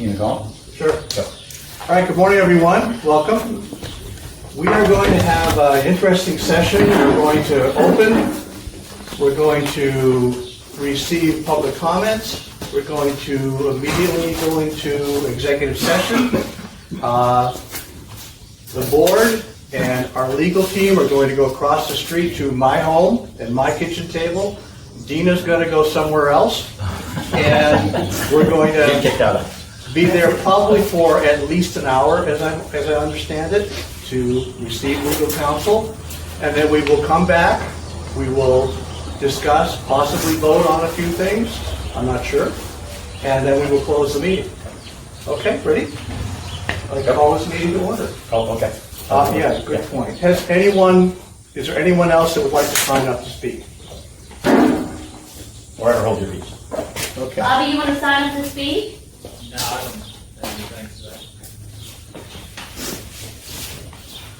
You gonna call? Sure. All right, good morning, everyone. Welcome. We are going to have an interesting session. We're going to open. We're going to receive public comments. We're going to immediately go into executive session. The board and our legal team are going to go across the street to my home and my kitchen table. Dina's going to go somewhere else. And we're going to Get kicked out. be there probably for at least an hour, as I understand it, to receive legal counsel. And then we will come back. We will discuss, possibly vote on a few things. I'm not sure. And then we will close the meeting. Okay, ready? I'd like to call this meeting to order. Oh, okay. Yeah, good point. Is there anyone else that would like to sign up to speak? Wherever, hold your peace. Okay. Bobby, you want to sign up to speak? No, I don't have anything to say.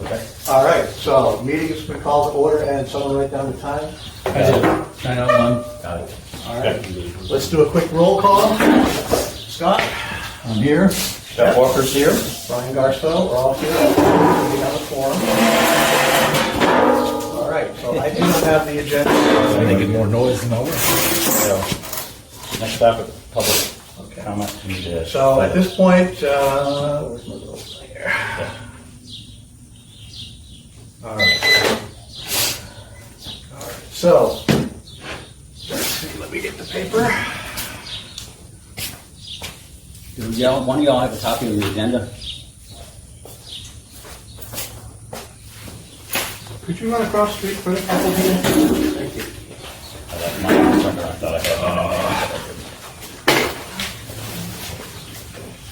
Okay. All right, so meeting has been called to order, and someone write down the time. I did. 9:01. Got it. All right. Let's do a quick roll call. Scott? I'm here. Jeff Walker's here. Brian Garceau, we're all here. We have a forum. All right, so I do not have the agenda. I think it's more noise than over. So, next up, public comment. So at this point, where's my little thing here? All right. All right, so, let's see, let me get the paper. Do one of y'all have a copy of the agenda? Could you run across the street for a couple of minutes? Thank you. I thought I had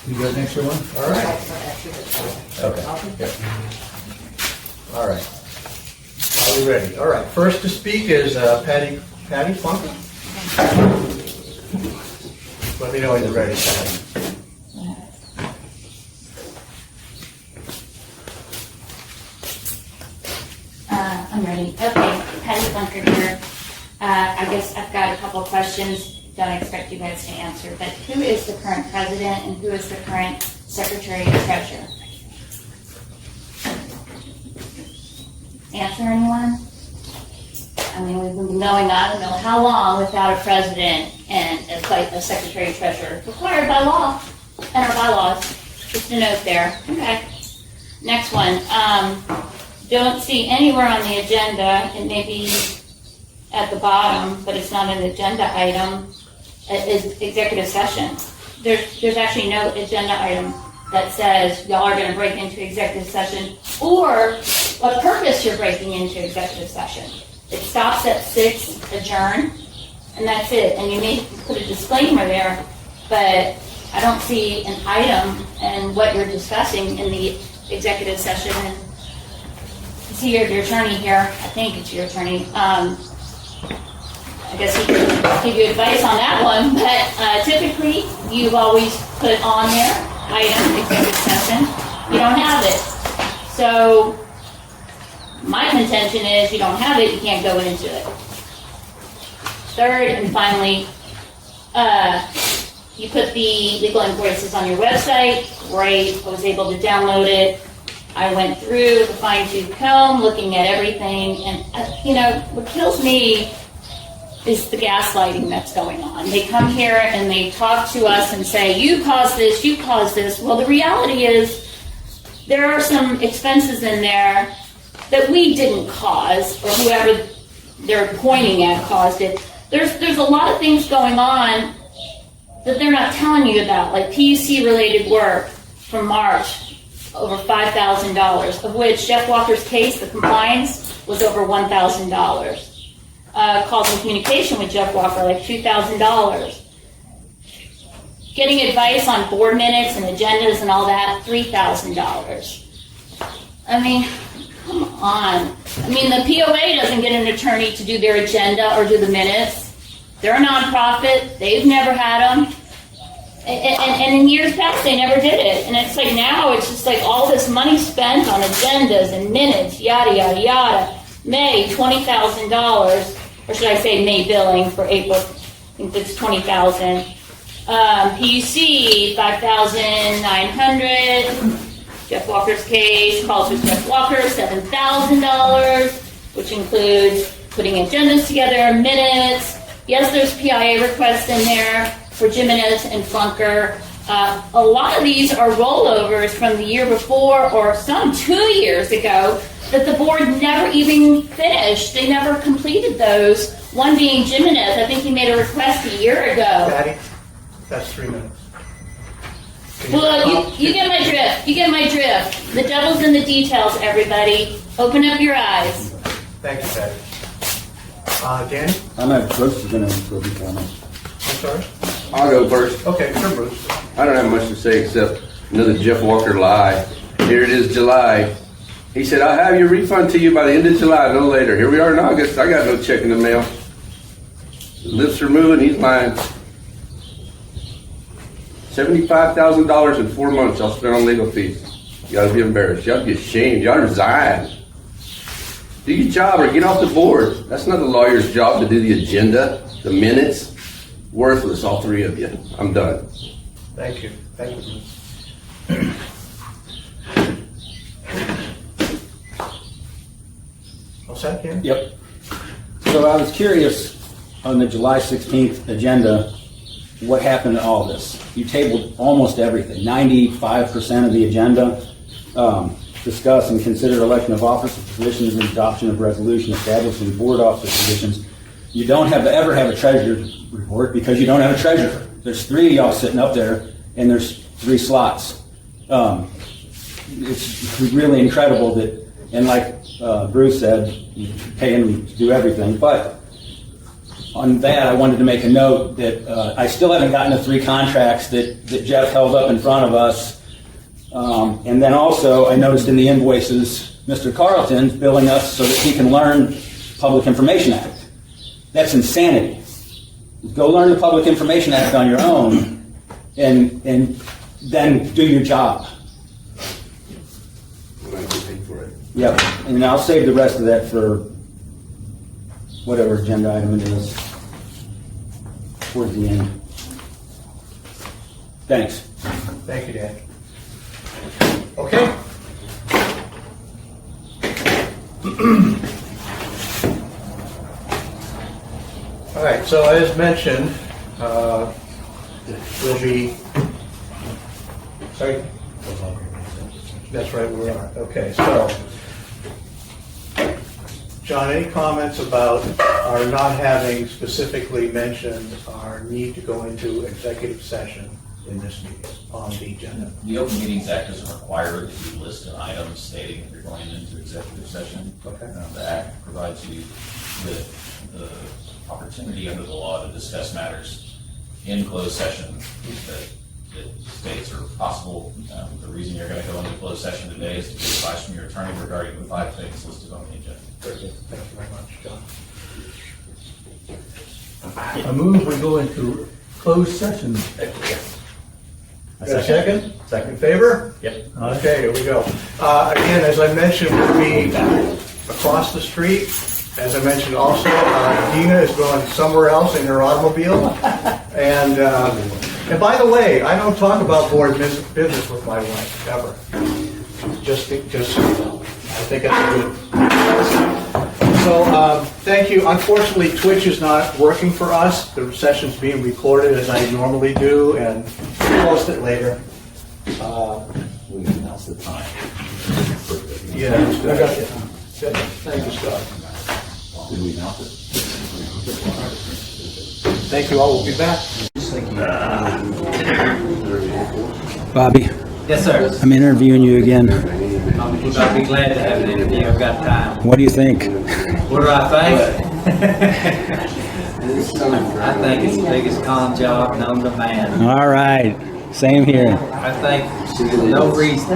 You got an extra one? All right. Okay. All right. Are we ready? All right. First to speak is Patty Plunker. Let me know when you're ready, Patty. I'm ready. Okay, Patty Bunker here. I guess I've got a couple of questions. Don't expect you guys to answer, but who is the current president and who is the current secretary and treasurer? Answer, anyone? I mean, we've been going I don't know how long without a president and a secretary and treasurer required by law and our bylaws. Just a note there. Okay. Next one. Don't see anywhere on the agenda, it may be at the bottom, but it's not an agenda item, is executive session. There's actually no agenda item that says y'all are going to break into executive session or what purpose you're breaking into executive session. It stops at 6, adjourn, and that's it. And you may put a disclaimer there, but I don't see an item and what you're discussing in the executive session. And I see your attorney here. I think it's your attorney. I guess he can give you advice on that one, but typically you've always put on there item executive session. You don't have it. So my contention is you don't have it, you can't go into it. Third and finally, you put the legal invoices on your website. Great, I was able to download it. I went through with a fine-tooth comb, looking at everything, and what kills me is the gaslighting that's going on. They come here and they talk to us and say, you caused this, you caused this. Well, the reality is there are some expenses in there that we didn't cause, or whoever they're pointing at caused it. There's a lot of things going on that they're not telling you about, like PUC-related work from March, over $5,000, of which Jeff Walker's case, the compliance, was over $1,000. Calls in communication with Jeff Walker, like $2,000. Getting advice on board minutes and agendas and all that, $3,000. I mean, come on. I mean, the POA doesn't get an attorney to do their agenda or do the minutes. They're a nonprofit. They've never had them. And in years past, they never did it. And it's like now, it's just like all this money spent on agendas and minutes, yada, yada, yada. May, $20,000. Or should I say May billing for April? I think it's $20,000. PUC, $5,900. Jeff Walker's case, Carlton's Jeff Walker, $7,000, which includes putting agendas together, minutes. Yes, there's PIA requests in there for Jimenez and Flunker. A lot of these are rollovers from the year before or some 2 years ago that the board never even finished. They never completed those. One being Jimenez. I think he made a request a year ago. Patty, that's 3 minutes. Well, you get my drift. You get my drift. The devil's in the details, everybody. Open up your eyes. Thank you, Patty. Danny? I'm not, Bruce is gonna go before me. I'm sorry? I'll go first. Okay, sure, Bruce. I don't have much to say except another Jeff Walker lie. Here it is, July. He said, I'll have your refund to you by the end of July, no later. Here we are in August. I got no check in the mail. Lips are moving, he's lying. $75,000 in 4 months I'll spend on legal fees. You ought to be embarrassed. You ought to be ashamed. You ought to resign. Do your job or get off the board. That's not the lawyer's job to do the agenda, the minutes. Worthless, all three of you. I'm done. Thank you. Thank you, Bruce. All set, Danny? Yep. So I was curious on the July 16th agenda, what happened to all this? You tabled almost everything, 95% of the agenda. Discuss and consider election of officer positions and adoption of resolution establishing board officer positions. You don't ever have a treasurer's report because you don't have a treasurer. There's 3 of y'all sitting up there and there's 3 slots. It's really incredible that, and like Bruce said, you pay him to do everything. But on that, I wanted to make a note that I still haven't gotten the 3 contracts that Jeff held up in front of us. And then also, I noticed in the invoices, Mr. Carlton's billing us so that he can learn Public Information Act. That's insanity. Go learn the Public Information Act on your own and then do your job. Yep, and I'll save the rest of that for whatever agenda item it is towards the end. Thanks. Thank you, Dan. Okay. All right, so as mentioned, we'll be, sorry? That's right, we are. Okay, so, John, any comments about our not having specifically mentioned our need to go into executive session in this meeting on the agenda? The Open Meetings Act doesn't require that you list an item stating that you're going into executive session. Okay. The Act provides you with the opportunity under the law to discuss matters in closed session that states are possible. The reason you're going to go into closed session today is to get advice from your attorney regarding the 5 things listed on the agenda. Very good. Thank you very much, John. I move we go into closed session. Got a second? Second in favor? Yep. Okay, here we go. Again, as I mentioned, we'll be across the street. As I mentioned also, Dina is going somewhere else in her automobile. And by the way, I don't talk about board business with my wife, ever. Just I think that's a good. So, thank you. Unfortunately, Twitch is not working for us. The session's being recorded as I normally do, and we'll post it later. Now's the time. Yeah, I got you. Thank you, Scott. Did we announce it? Thank you all. We'll be back. Bobby, Yes, sir. I'm interviewing you again. I'll be glad to have an interview. I've got time. What do you think? What do I think? I think it's the biggest con job known to man. All right, same here. I think there's no reason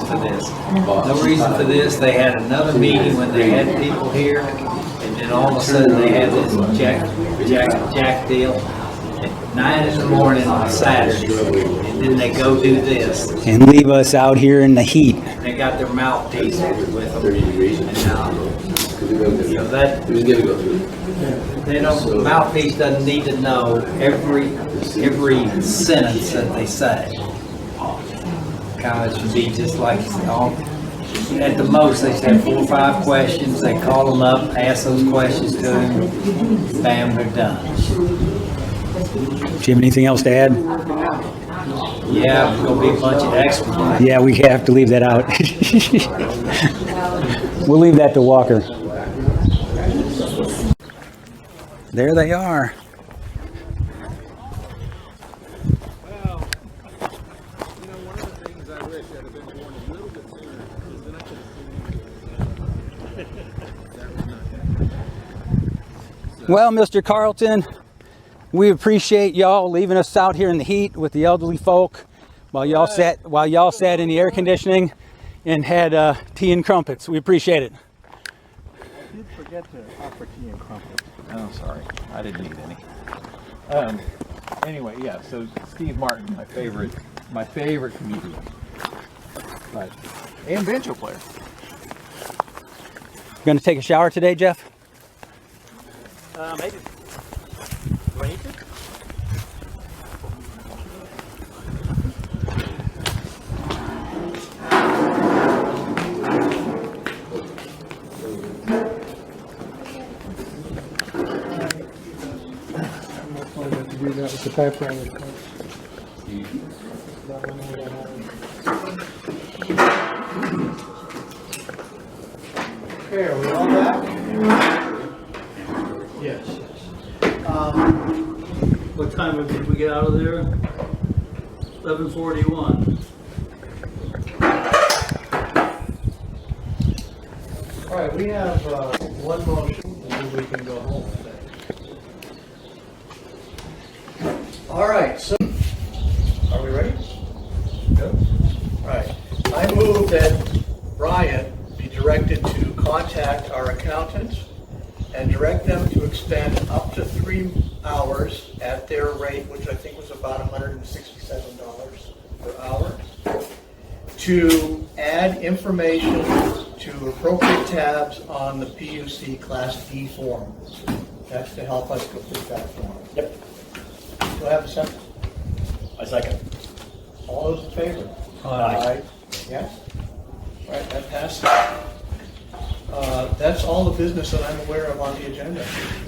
for this. No reason for this. They had another meeting when they had people here, and then all of a sudden they had this jack deal at 9 in the morning on Saturday, and then they go do this. And leave us out here in the heat. They got their mouthpiece with them. And So that, We just gotta go through. they don't, mouthpiece doesn't need to know every sentence that they say. Kind of should be just like, at the most, they say 4 or 5 questions, they call them up, ask those questions to them, bam, they're done. Do you have anything else to add? Yeah, there's gonna be a bunch of extras. Yeah, we have to leave that out. We'll leave that to Walker. There they are. Well, Mr. Carlton, we appreciate y'all leaving us out here in the heat with the elderly folk while y'all sat in the air conditioning and had tea and crumpets. We appreciate it. I did forget to offer tea and crumpets. Oh, sorry. I didn't need any. Anyway, yeah, so Steve Martin, my favorite comedian. But, and banjo player. Going to take a shower today, Jeff? Maybe. Do I need to? Okay, are we all back? Yes. What time did we get out of there? 11:41. All right, we have one motion, and then we can go home, I think. All right, so, are we ready? Go. All right, I move that Brian be directed to contact our accountant and direct them to extend up to 3 hours at their rate, which I think was about $167 per hour, to add information to appropriate tabs on the PUC Class D form. That's to help us complete that form. Yep. Do I have a second? A second. All those in favor? Aye. Yes? All right, that passes. That's all the business that I'm aware of on the agenda.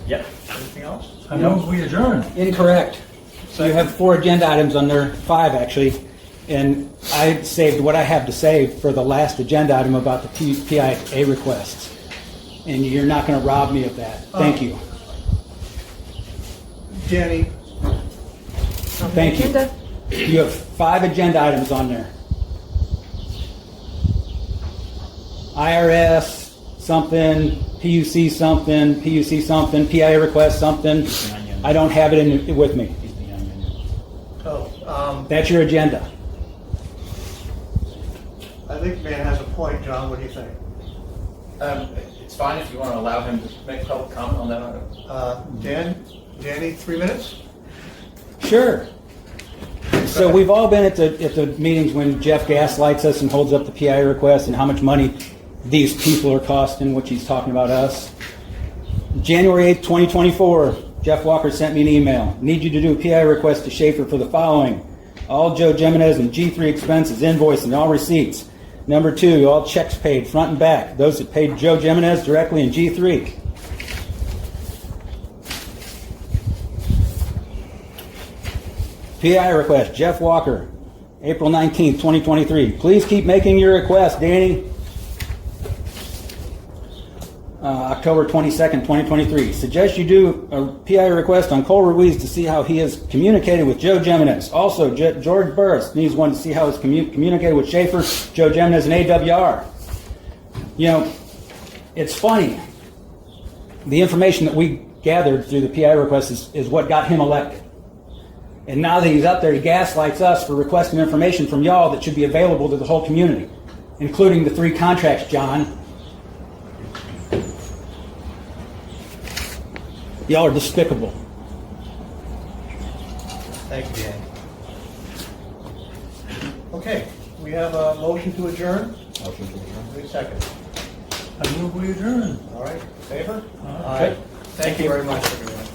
Yep. Anything else? I move we adjourn. Incorrect. So you have 4 agenda items on there, 5 actually, and I saved what I have to say for the last agenda item about the PIA requests. And you're not going to rob me of that. Thank you. Jenny, Thank you. You have 5 agenda items on there. IRS, something, PUC something, PIA request something. I don't have it with me. That's your agenda. I think the man has a point, John. What do you think? It's fine if you want to allow him to make public comment on that item. Danny, 3 minutes? Sure. So we've all been at the meetings when Jeff gaslights us and holds up the PIA request and how much money these people are costing, which he's talking about us. January 8th, 2024, Jeff Walker sent me an email. Need you to do a PIA request to Schaefer for the following. All Joe Jimenez and G3 expenses, invoice, and all receipts. Number 2, all checks paid, front and back. Those that paid Joe Jimenez directly in G3. PIA request, Jeff Walker, April 19th, 2023. Please keep making your request, Danny. October 22nd, 2023. Suggest you do a PIA request on Cole Ruiz to see how he has communicated with Joe Jimenez. Also, George Burris needs one to see how he's communicated with Schaefer, Joe Jimenez, and AWR. You know, it's funny. The information that we gathered through the PIA request is what got him elected. And now that he's up there, he gaslights us for requesting information from y'all that should be available to the whole community, including the 3 contracts, John. Y'all are despicable. Thank you, Danny. Okay, we have a motion to adjourn. Motion to adjourn. Wait a second. I move we adjourn. All right, favor? Aye. Thank you very much, everyone.